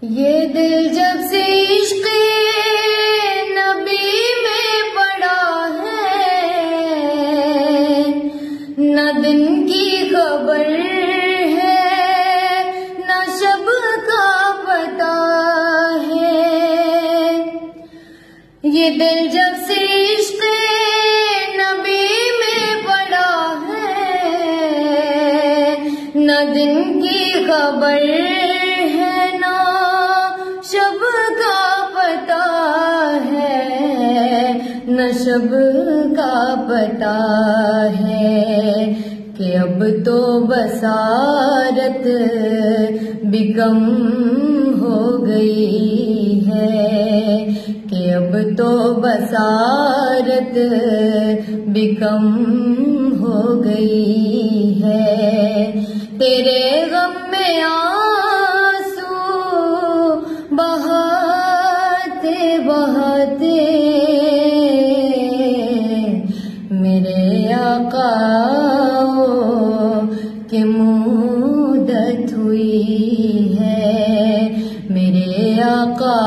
ये दिल जब से इश्क़ नबी में पड़ा है, न दिन की खबर है न शब का पता है। ये दिल जब से इश्क़ नबी में पड़ा है, न दिन की खबर है न शब का पता है, न शब का पता है। कि अब तो बसारत भी कम हो गई है, कि अब तो बसारत भी कम हो गई है। तेरे गम में आंसू बहाते बहाते मेरे आका की मुद्दत हुई है, मेरे आका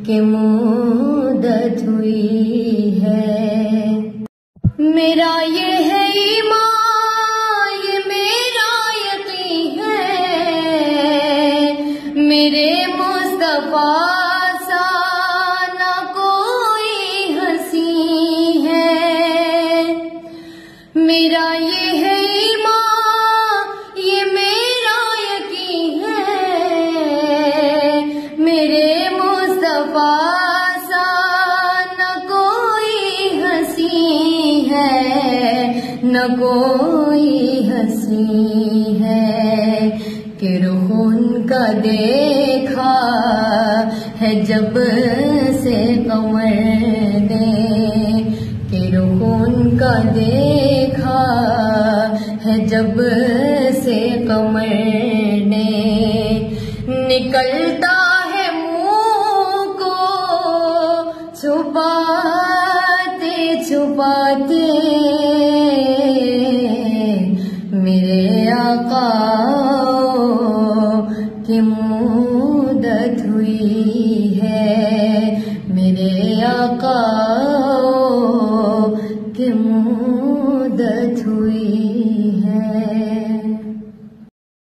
की मुद्दत हुई है। मेरा ये है ईमान, ये मेरा यकीन है, मेरे मुस्तफा सा ना कोई हंसी है। मेरा ये है ईमान, ये मेरा यकीन है, मेरे मुस्तफा सा न कोई हंसी है, न कोई हंसी है। कि रुख उनका देखा है जब से कमर ने, कि रुख उनका देखा है जब से कमर ने। निकलता है मुंह को छुपाते छुपाते मेरे आका की मुद्दत हुई है, मेरे आका की मुद्दत हुई।